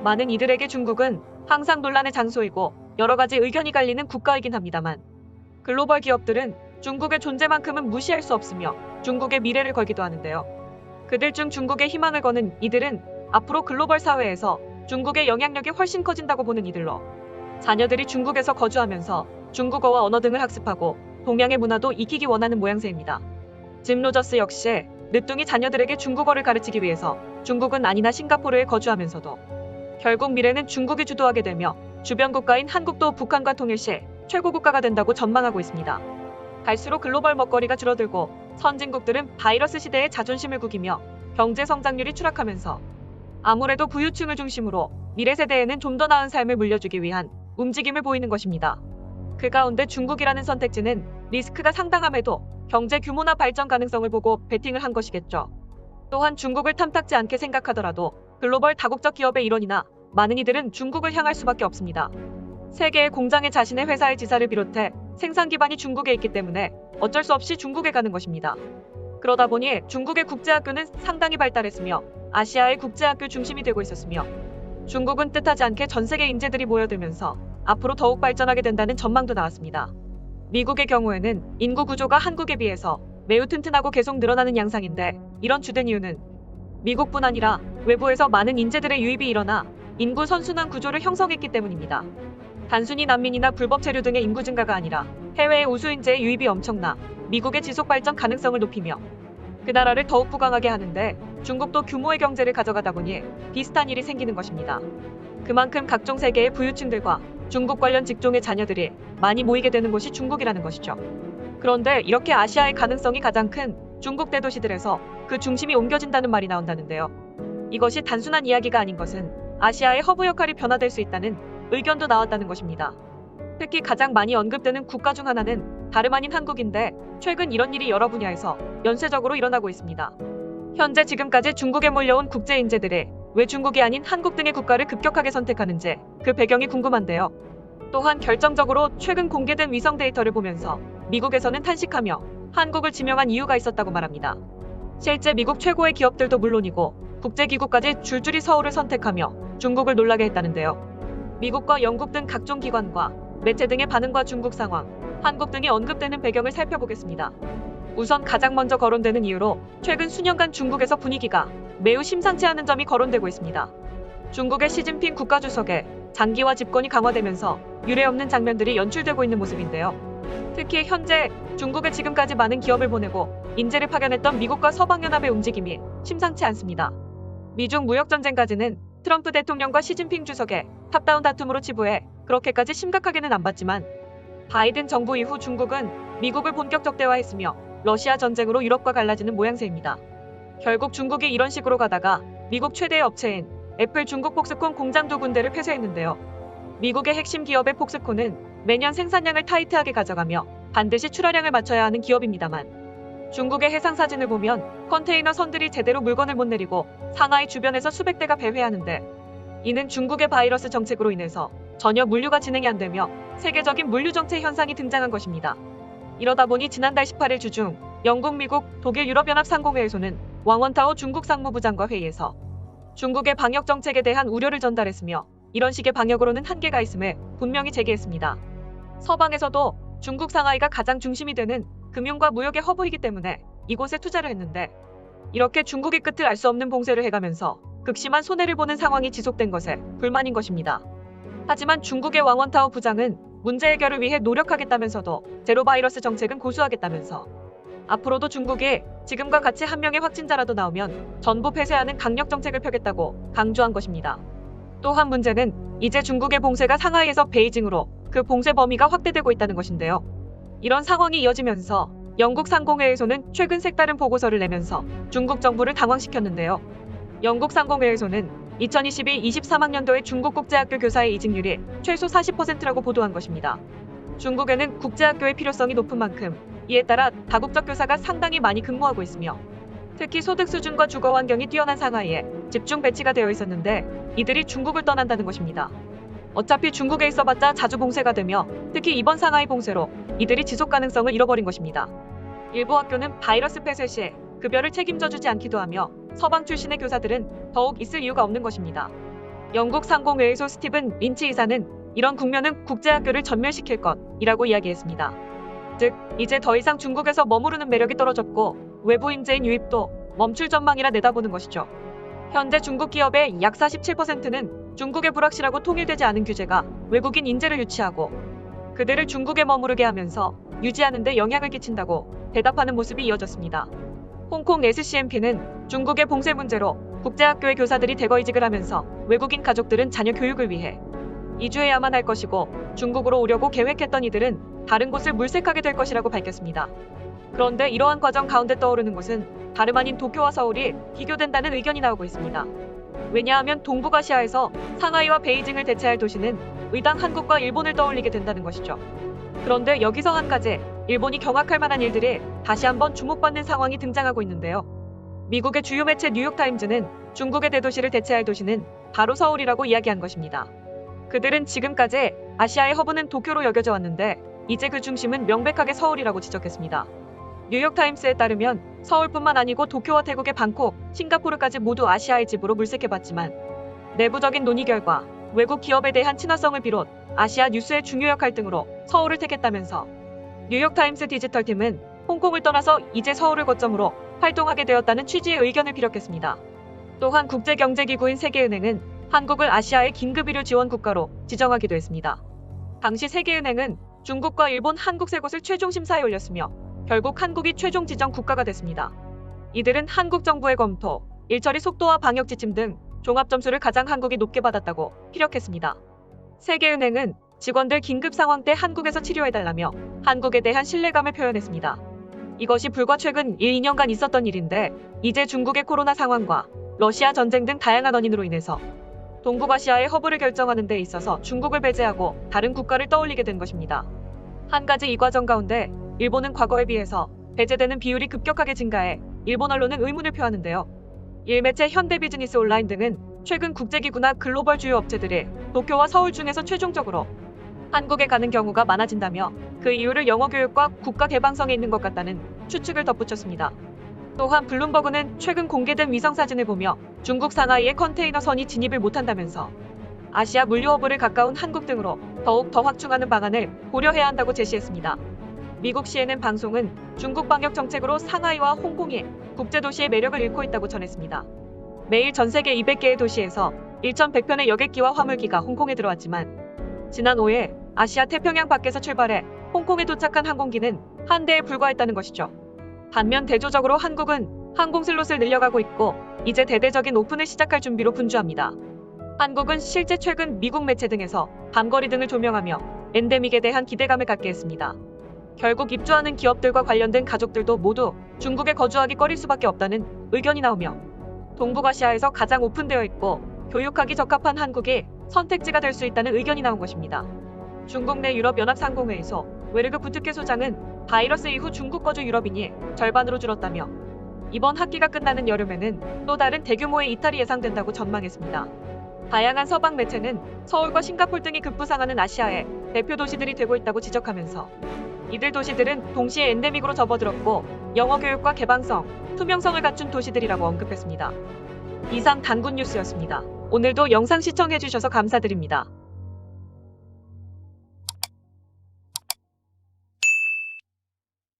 많은 이들에게 중국은 항상 논란의 장소이고 여러 가지 의견이 갈리는 국가이긴 합니다만 글로벌 기업들은 중국의 존재만큼은 무시할 수 없으며 중국의 미래를 걸기도 하는데요. 그들 중 중국의 희망을 거는 이들은 앞으로 글로벌 사회에서 중국의 영향력이 훨씬 커진다고 보는 이들로 자녀들이 중국에서 거주하면서 중국어와 언어 등을 학습하고 동양의 문화도 익히기 원하는 모양새입니다. 짐 로저스 역시 늦둥이 자녀들에게 중국어를 가르치기 위해서 중국은 아니나 싱가포르에 거주하면서도 결국 미래는 중국이 주도하게 되며 주변 국가인 한국도 북한과 통일 시 최고 국가가 된다고 전망하고 있습니다. 갈수록 글로벌 먹거리가 줄어들고 선진국들은 바이러스 시대에 자존심을 구기며 경제 성장률이 추락하면서 아무래도 부유층을 중심으로 미래 세대에는 좀 더 나은 삶을 물려주기 위한 움직임을 보이는 것입니다. 그 가운데 중국이라는 선택지는 리스크가 상당함에도 경제 규모나 발전 가능성을 보고 베팅을 한 것이겠죠. 또한 중국을 탐탁지 않게 생각하더라도 글로벌 다국적 기업의 일원이나 많은 이들은 중국을 향할 수밖에 없습니다. 세계의 공장에 자신의 회사의 지사를 비롯해 생산 기반이 중국에 있기 때문에 어쩔 수 없이 중국에 가는 것입니다. 그러다 보니 중국의 국제학교는 상당히 발달했으며 아시아의 국제학교 중심이 되고 있었으며 중국은 뜻하지 않게 전 세계 인재들이 모여들면서 앞으로 더욱 발전하게 된다는 전망도 나왔습니다. 미국의 경우에는 인구 구조가 한국에 비해서 매우 튼튼하고 계속 늘어나는 양상인데 이런 주된 이유는 미국뿐 아니라 외부에서 많은 인재들의 유입이 일어나 인구 선순환 구조를 형성했기 때문입니다. 단순히 난민이나 불법 체류 등의 인구 증가가 아니라 해외의 우수 인재의 유입이 엄청나 미국의 지속 발전 가능성을 높이며 그 나라를 더욱 부강하게 하는데 중국도 규모의 경제를 가져가다 보니 비슷한 일이 생기는 것입니다. 그만큼 각종 세계의 부유층들과 중국 관련 직종의 자녀들이 많이 모이게 되는 곳이 중국이라는 것이죠. 그런데 이렇게 아시아의 가능성이 가장 큰 중국 대도시들에서 그 중심이 옮겨진다는 말이 나온다는데요. 이것이 단순한 이야기가 아닌 것은 아시아의 허브 역할이 변화될 수 있다는 의견도 나왔다는 것입니다. 특히 가장 많이 언급되는 국가 중 하나는 다름 아닌 한국인데 최근 이런 일이 여러 분야에서 연쇄적으로 일어나고 있습니다. 현재 지금까지 중국에 몰려온 국제 인재들이 왜 중국이 아닌 한국 등의 국가를 급격하게 선택하는지 그 배경이 궁금한데요. 또한 결정적으로 최근 공개된 위성 데이터를 보면서 미국에서는 탄식하며 한국을 지명한 이유가 있었다고 말합니다. 실제 미국 최고의 기업들도 물론이고 국제기구까지 줄줄이 서울을 선택하며 중국을 놀라게 했다는데요. 미국과 영국 등 각종 기관과 매체 등의 반응과 중국 상황, 한국 등이 언급되는 배경을 살펴보겠습니다. 우선 가장 먼저 거론되는 이유로 최근 수년간 중국에서 분위기가 매우 심상치 않은 점이 거론되고 있습니다. 중국의 시진핑 국가주석의 장기화 집권이 강화되면서 유례없는 장면들이 연출되고 있는 모습인데요. 특히 현재 중국에 지금까지 많은 기업을 보내고 인재를 파견했던 미국과 서방연합의 움직임이 심상치 않습니다. 미중 무역전쟁까지는 트럼프 대통령과 시진핑 주석의 탑다운 다툼으로 치부해 그렇게까지 심각하게는 안 봤지만 바이든 정부 이후 중국은 미국을 본격적 대화했으며 러시아 전쟁으로 유럽과 갈라지는 모양새입니다. 결국 중국이 이런 식으로 가다가 미국 최대의 업체인 애플 중국 폭스콘 공장 2군데를 폐쇄했는데요. 미국의 핵심 기업의 폭스콘은 매년 생산량을 타이트하게 가져가며 반드시 출하량을 맞춰야 하는 기업입니다만 중국의 해상 사진을 보면 컨테이너 선들이 제대로 물건을 못 내리고 상하이 주변에서 수백 대가 배회하는데 이는 중국의 바이러스 정책으로 인해서 전혀 물류가 진행이 안 되며 세계적인 물류 정체 현상이 등장한 것입니다. 이러다 보니 지난달 18일 주중 영국, 미국, 독일 유럽연합 상공회의소는 왕원타오 중국 상무부 장과 회의에서 중국의 방역 정책에 대한 우려를 전달했으며 이런 식의 방역으로는 한계가 있음을 분명히 제기했습니다. 서방에서도 중국 상하이가 가장 중심이 되는 금융과 무역의 허브이기 때문에 이곳에 투자를 했는데 이렇게 중국이 끝을 알 수 없는 봉쇄를 해가면서 극심한 손해를 보는 상황이 지속된 것에 불만인 것입니다. 하지만 중국의 왕원타오 부장은 문제 해결을 위해 노력하겠다면서도 제로 바이러스 정책은 고수하겠다면서 앞으로도 중국이 지금과 같이 한 명의 확진자라도 나오면 전부 폐쇄하는 강력 정책을 펴겠다고 강조한 것입니다. 또한 문제는 이제 중국의 봉쇄가 상하이에서 베이징으로 그 봉쇄 범위가 확대되고 있다는 것인데요. 이런 상황이 이어지면서 영국 상공회의소는 최근 색다른 보고서를 내면서 중국 정부를 당황시켰는데요. 영국 상공회의소는 2022-23학년도의 중국 국제학교 교사의 이직률이 최소 40%라고 보도한 것입니다. 중국에는 국제학교의 필요성이 높은 만큼 이에 따라 다국적 교사가 상당히 많이 근무하고 있으며 특히 소득 수준과 주거 환경이 뛰어난 상하이에 집중 배치가 되어 있었는데 이들이 중국을 떠난다는 것입니다. 어차피 중국에 있어봤자 자주 봉쇄가 되며 특히 이번 상하이 봉쇄로 이들이 지속 가능성을 잃어버린 것입니다. 일부 학교는 바이러스 폐쇄 시 급여를 책임져 주지 않기도 하며 서방 출신의 교사들은 더욱 있을 이유가 없는 것입니다. 영국 상공회의소 스티븐 린치 이사는 이런 국면은 국제학교를 전멸시킬 것이라고 이야기했습니다. 즉, 이제 더 이상 중국에서 머무르는 매력이 떨어졌고 외부 인재인 유입도 멈출 전망이라 내다보는 것이죠. 현재 중국 기업의 약 47%는 중국의 불확실하고 통일되지 않은 규제가 외국인 인재를 유치하고 그들을 중국에 머무르게 하면서 유지하는 데 영향을 끼친다고 대답하는 모습이 이어졌습니다. 홍콩 SCMP는 중국의 봉쇄 문제로 국제학교의 교사들이 대거 이직을 하면서 외국인 가족들은 자녀 교육을 위해 이주해야만 할 것이고 중국으로 오려고 계획했던 이들은 다른 곳을 물색하게 될 것이라고 밝혔습니다. 그런데 이러한 과정 가운데 떠오르는 것은 다름 아닌 도쿄와 서울이 비교된다는 의견이 나오고 있습니다. 왜냐하면 동북아시아에서 상하이와 베이징을 대체할 도시는 의당 한국과 일본을 떠올리게 된다는 것이죠. 그런데 여기서 한 가지 일본이 경악할 만한 일들이 다시 한번 주목받는 상황이 등장하고 있는데요. 미국의 주요 매체 뉴욕타임즈는 중국의 대도시를 대체할 도시는 바로 서울이라고 이야기한 것입니다. 그들은 지금까지 아시아의 허브는 도쿄로 여겨져 왔는데 이제 그 중심은 명백하게 서울이라고 지적했습니다. 뉴욕타임스에 따르면 서울뿐만 아니고 도쿄와 태국의 방콕, 싱가포르까지 모두 아시아의 집으로 물색해봤지만 내부적인 논의 결과 외국 기업에 대한 친화성을 비롯 아시아 뉴스의 중요 역할 등으로 서울을 택했다면서 뉴욕타임스 디지털팀은 홍콩을 떠나서 이제 서울을 거점으로 활동하게 되었다는 취지의 의견을 피력했습니다. 또한 국제경제기구인 세계은행은 한국을 아시아의 긴급의료 지원 국가로 지정하기도 했습니다. 당시 세계은행은 중국과 일본, 한국 세 곳을 최종 심사에 올렸으며 결국 한국이 최종 지정 국가가 됐습니다. 이들은 한국 정부의 검토, 일처리 속도와 방역 지침 등 종합 점수를 가장 한국이 높게 받았다고 피력했습니다. 세계은행은 직원들 긴급 상황 때 한국에서 치료해달라며 한국에 대한 신뢰감을 표현했습니다. 이것이 불과 최근 1, 2년간 있었던 일인데 이제 중국의 코로나 상황과 러시아 전쟁 등 다양한 원인으로 인해서 동북아시아의 허브를 결정하는 데 있어서 중국을 배제하고 다른 국가를 떠올리게 된 것입니다. 한 가지 이 과정 가운데 일본은 과거에 비해서 배제되는 비율이 급격하게 증가해 일본 언론은 의문을 표하는데요. 일매체 현대비즈니스 온라인 등은 최근 국제기구나 글로벌 주요 업체들이 도쿄와 서울 중에서 최종적으로 한국에 가는 경우가 많아진다며 그 이유를 영어 교육과 국가 개방성에 있는 것 같다는 추측을 덧붙였습니다. 또한 블룸버그는 최근 공개된 위성사진을 보며 중국 상하이에 컨테이너선이 진입을 못한다면서 아시아 물류허브를 가까운 한국 등으로 더욱 더 확충하는 방안을 고려해야 한다고 제시했습니다. 미국 CNN 방송은 중국 방역 정책으로 상하이와 홍콩이 국제도시의 매력을 잃고 있다고 전했습니다. 매일 전 세계 200개의 도시에서 1,100편의 여객기와 화물기가 홍콩에 들어왔지만 지난 5일 아시아 태평양 밖에서 출발해 홍콩에 도착한 항공기는 한 대에 불과했다는 것이죠. 반면 대조적으로 한국은 항공 슬롯을 늘려가고 있고 이제 대대적인 오픈을 시작할 준비로 분주합니다. 한국은 실제 최근 미국 매체 등에서 밤거리 등을 조명하며 엔데믹에 대한 기대감을 갖게 했습니다. 결국 입주하는 기업들과 관련된 가족들도 모두 중국에 거주하기 꺼릴 수밖에 없다는 의견이 나오며 동북아시아에서 가장 오픈되어 있고 교육하기 적합한 한국이 선택지가 될 수 있다는 의견이 나온 것입니다. 중국 내 유럽연합상공회의소 웨르그 부트케 소장은 바이러스 이후 중국 거주 유럽인이 절반으로 줄었다며 이번 학기가 끝나는 여름에는 또 다른 대규모의 이탈이 예상된다고 전망했습니다. 다양한 서방 매체는 서울과 싱가포르 등이 급부상하는 아시아의 대표 도시들이 되고 있다고 지적하면서 이들 도시들은 동시에 엔데믹으로 접어들었고 영어 교육과 개방성, 투명성을 갖춘 도시들이라고 언급했습니다. 이상 단군 뉴스였습니다. 오늘도 영상 시청해주셔서 감사드립니다.